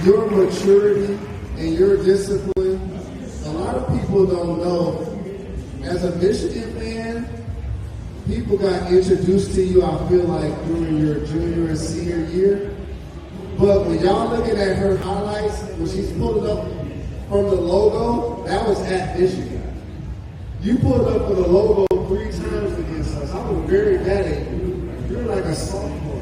your maturity and your discipline. A lot of people don't know. As a Michigan fan, people got introduced to you, I feel like, during your junior and senior year. But when y'all looking at her highlights, when she's pulling up from the logo, that was at Michigan. You pulled up for the logo 3 times against us. I was very mad at you. You're like a sophomore.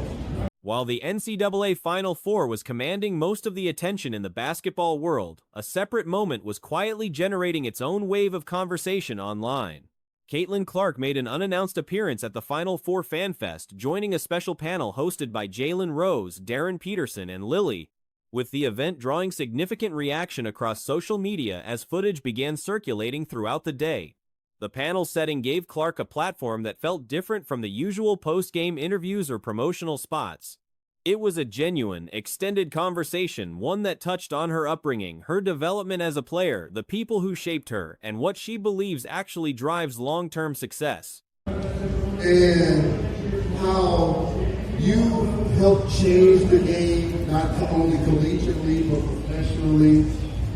While the NCAA Final Four was commanding most of the attention in the basketball world, a separate moment was quietly generating its own wave of conversation online. Caitlin Clark made an unannounced appearance at the Final Four Fan Fest, joining a special panel hosted by Jalen Rose, Darren Peterson, and Lily, with the event drawing significant reaction across social media as footage began circulating throughout the day. The panel setting gave Clark a platform that felt different from the usual post-game interviews or promotional spots. It was a genuine, extended conversation, one that touched on her upbringing, her development as a player, the people who shaped her, and what she believes actually drives long-term success. And how you helped change the game, not only collegiately, but professionally,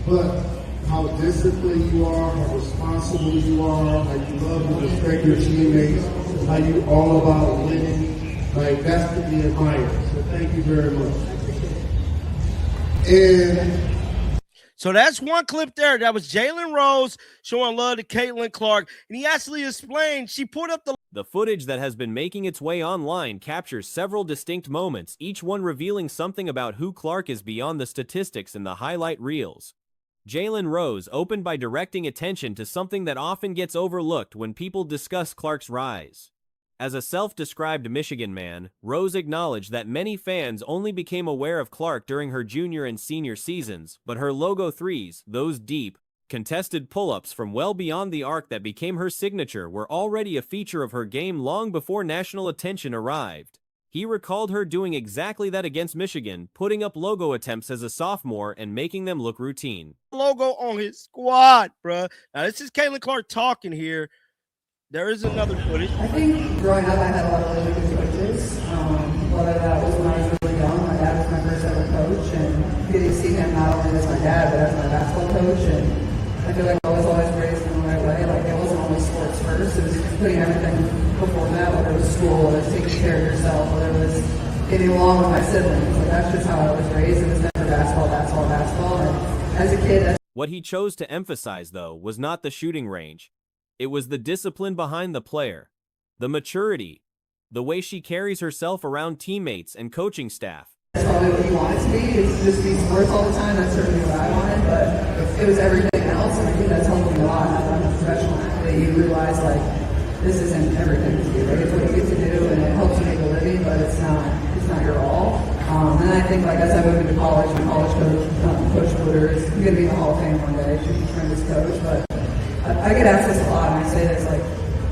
but how disciplined you are, how responsible you are, how you love and respect your teammates, how you all about winning. Like, that's to be admired. So thank you very much. And so that's one clip there. That was Jalen Rose showing love to Caitlin Clark. And he actually explained, she put up the footage that has been making its way online captures several distinct moments, each one revealing something about who Clark is beyond the statistics in the highlight reels. Jalen Rose opened by directing attention to something that often gets overlooked when people discuss Clark's rise. As a self-described Michigan man, Rose acknowledged that many fans only became aware of Clark during her junior and senior seasons, but her logo threes, those deep, contested pull-ups from well beyond the arc that became her signature, were already a feature of her game long before national attention arrived. He recalled her doing exactly that against Michigan, putting up logo attempts as a sophomore and making them look routine. Logo on his squad, bruh. Now, this is Caitlin Clark talking here. There is another footage. I think growing up, I had a lot of really good coaches. Whether that was when I was really young, my dad was my first ever coach, and getting to see him not only as my dad, but as my basketball coach. And I feel like I was always raised in the right way. Like, it wasn't always sports first. It was putting everything before that, whether it was school, whether it was taking care of yourself, whether it was getting along with my siblings. Like, that's just how I was raised. It was never basketball, basketball, basketball. And as a kid, what he chose to emphasize, though, was not the shooting range. It was the discipline behind the player, the maturity, the way she carries herself around teammates and coaching staff. That's probably what you want it to be, is just be sports all the time. That's certainly what I wanted, but it was everything else, and I think that's helped me a lot. As I'm a professional athlete, you realize, like, this isn't everything to you. Like, it's what you get to do, and it helps you make a living, but it's not your all. And I think, like, as I moved into college, my college coach Woodard is going to be in the Hall of Fame one day. She's a tremendous coach, but I get asked this a lot, and I say this, like,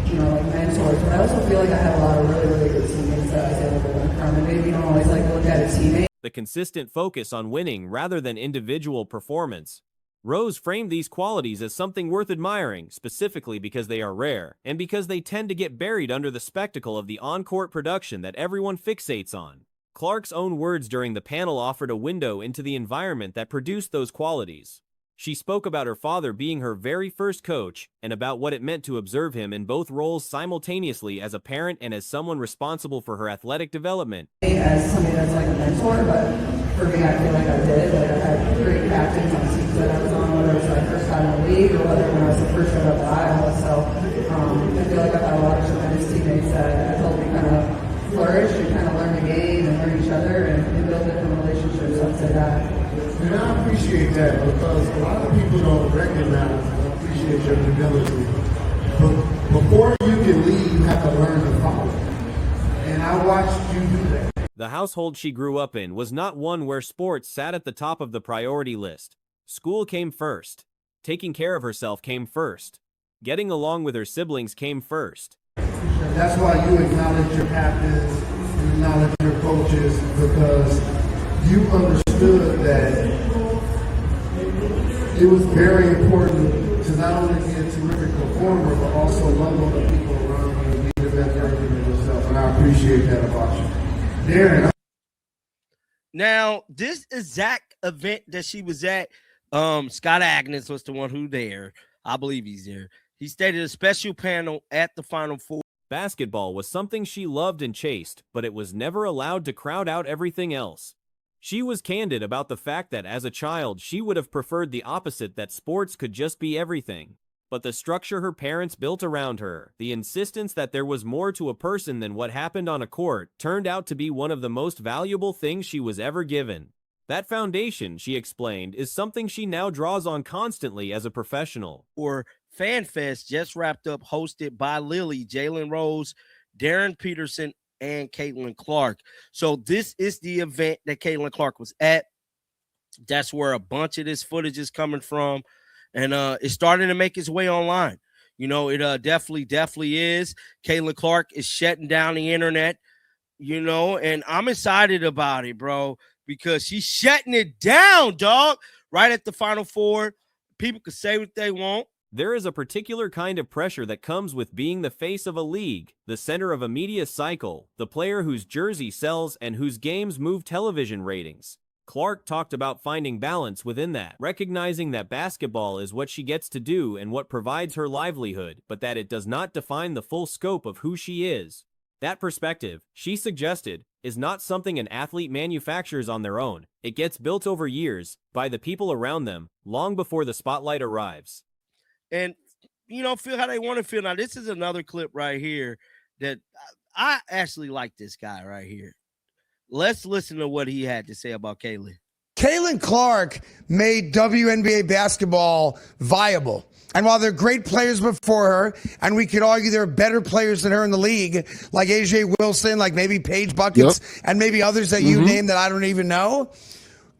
you know, like mentors, but I also feel like I have a lot of really, really good teammates that I was able to learn from, and maybe you don't always like look at a teammate. The consistent focus on winning rather than individual performance. Rose framed these qualities as something worth admiring, specifically because they are rare, and because they tend to get buried under the spectacle of the on-court production that everyone fixates on. Clark's own words during the panel offered a window into the environment that produced those qualities. She spoke about her father being her very first coach and about what it meant to observe him in both roles simultaneously as a parent and as someone responsible for her athletic development. As somebody that's like a mentor, but for me, I feel like I did. Like, I had great captains on teams that I was on, whether it was when I first got in the league or whether when I was the first one up at Iowa. So I feel like I've had a lot of tremendous teammates that helped me kind of flourish and kind of learn the game and learn each other and build different relationships. I'd say that. And I appreciate that, because a lot of people don't recognize and appreciate your ability. But before you can lead, you have to learn to follow. And I watched you do that. The household she grew up in was not one where sports sat at the top of the priority list. School came first. Taking care of herself came first. Getting along with her siblings came first. That's why you acknowledge your captains, you acknowledge your coaches, because you understood that it was very important to not only be a terrific performer, but also love on the people around you and be the best version of yourself. And I appreciate that about you. Darren. Now, this exact event that she was at, Scott Agnes was the one who there. I believe he's there. He stated a special panel at the Final Four. Basketball was something she loved and chased, but it was never allowed to crowd out everything else. She was candid about the fact that as a child, she would have preferred the opposite, that sports could just be everything. But the structure her parents built around her, the insistence that there was more to a person than what happened on a court, turned out to be one of the most valuable things she was ever given. That foundation, she explained, is something she now draws on constantly as a professional. Or FanFest just wrapped up, hosted by Lily, Jalen Rose, Darren Peterson, and Caitlin Clark. So this is the event that Caitlin Clark was at. That's where a bunch of this footage is coming from. And it's starting to make its way online. You know, it definitely is. Caitlin Clark is shutting down the internet, you know, and I'm excited about it, bro, because she's shutting it down, dog. Right at the Final Four. People can say what they want. There is a particular kind of pressure that comes with being the face of a league, the center of a media cycle, the player whose jersey sells and whose games move television ratings. Clark talked about finding balance within that, recognizing that basketball is what she gets to do and what provides her livelihood, but that it does not define the full scope of who she is. That perspective, she suggested, is not something an athlete manufactures on their own. It gets built over years, by the people around them, long before the spotlight arrives. And, you know, feel how they want to feel. Now, this is another clip right here that I actually like this guy right here. Let's listen to what he had to say about Caitlin. Caitlin Clark made WNBA basketball viable. And while there are great players before her, and we could argue there are better players than her in the league, like AJ Wilson, like maybe Paige Buckets, and maybe others that you name that I don't even know,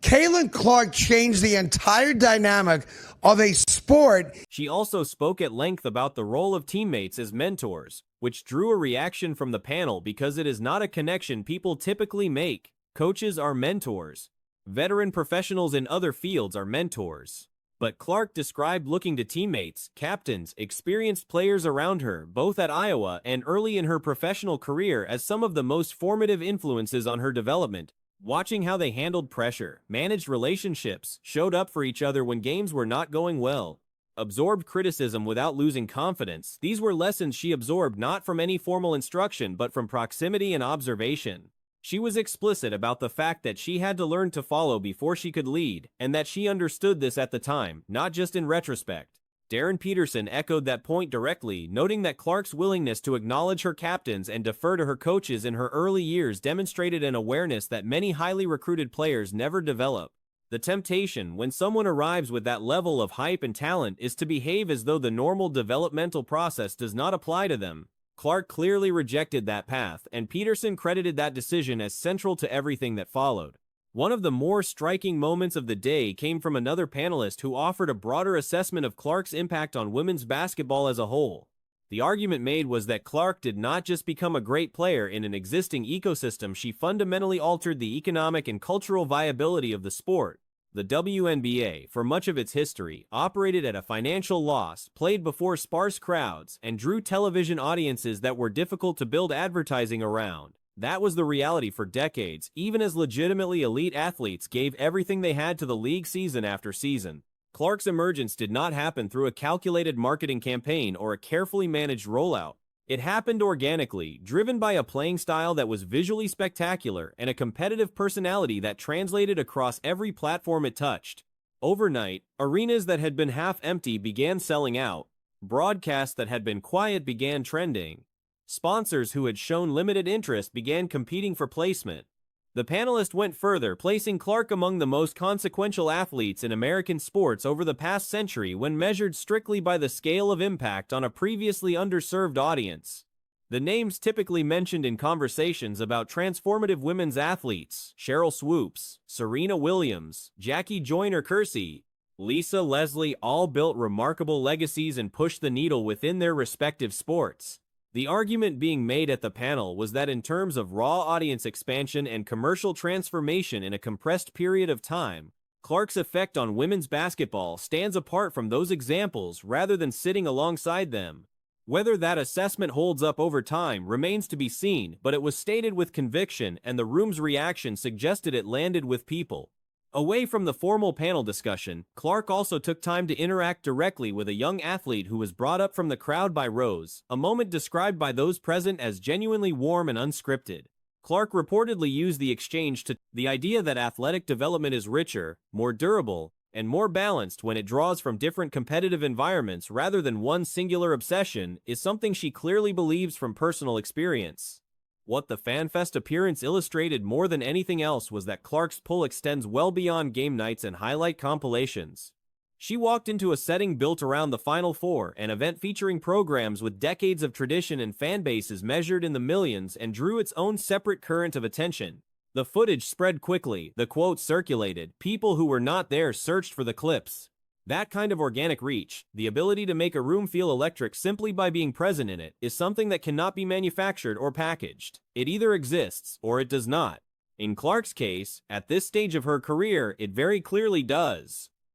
Caitlin Clark changed the entire dynamic of a sport. She also spoke at length about the role of teammates as mentors, which drew a reaction from the panel because it is not a connection people typically make. Coaches are mentors. Veteran professionals in other fields are mentors. But Clark described looking to teammates, captains, experienced players around her, both at Iowa and early in her professional career, as some of the most formative influences on her development. Watching how they handled pressure, managed relationships, showed up for each other when games were not going well, absorbed criticism without losing confidence. These were lessons she absorbed not from any formal instruction but from proximity and observation. She was explicit about the fact that she had to learn to follow before she could lead, and that she understood this at the time, not just in retrospect. Darren Peterson echoed that point directly, noting that Clark's willingness to acknowledge her captains and defer to her coaches in her early years demonstrated an awareness that many highly recruited players never develop. The temptation, when someone arrives with that level of hype and talent, is to behave as though the normal developmental process does not apply to them. Clark clearly rejected that path, and Peterson credited that decision as central to everything that followed. One of the more striking moments of the day came from another panelist who offered a broader assessment of Clark's impact on women's basketball as a whole. The argument made was that Clark did not just become a great player in an existing ecosystem, she fundamentally altered the economic and cultural viability of the sport. The WNBA, for much of its history, operated at a financial loss, played before sparse crowds, and drew television audiences that were difficult to build advertising around. That was the reality for decades, even as legitimately elite athletes gave everything they had to the league season after season. Clark's emergence did not happen through a calculated marketing campaign or a carefully managed rollout. It happened organically, driven by a playing style that was visually spectacular and a competitive personality that translated across every platform it touched. Overnight, arenas that had been half empty began selling out. Broadcasts that had been quiet began trending. Sponsors who had shown limited interest began competing for placement. The panelist went further, placing Clark among the most consequential athletes in American sports over the past century when measured strictly by the scale of impact on a previously underserved audience. The names typically mentioned in conversations about transformative women's athletes, Cheryl Swoops, Serena Williams, Jackie Joyner-Kersee, Lisa Leslie, all built remarkable legacies and pushed the needle within their respective sports. The argument being made at the panel was that in terms of raw audience expansion and commercial transformation in a compressed period of time, Clark's effect on women's basketball stands apart from those examples rather than sitting alongside them. Whether that assessment holds up over time remains to be seen, but it was stated with conviction, and the room's reaction suggested it landed with people. Away from the formal panel discussion, Clark also took time to interact directly with a young athlete who was brought up from the crowd by Rose, a moment described by those present as genuinely warm and unscripted. Clark reportedly used the exchange to the idea that athletic development is richer, more durable, and more balanced when it draws from different competitive environments rather than one singular obsession is something she clearly believes from personal experience. What the FanFest appearance illustrated more than anything else was that Clark's pull extends well beyond game nights and highlight compilations. She walked into a setting built around the Final Four, an event featuring programs with decades of tradition and fan bases measured in the millions, and drew its own separate current of attention. The footage spread quickly, the quotes circulated, people who were not there searched for the clips. That kind of organic reach, the ability to make a room feel electric simply by being present in it, is something that cannot be manufactured or packaged. It either exists or it does not. In Clark's case, at this stage of her career, it very clearly does.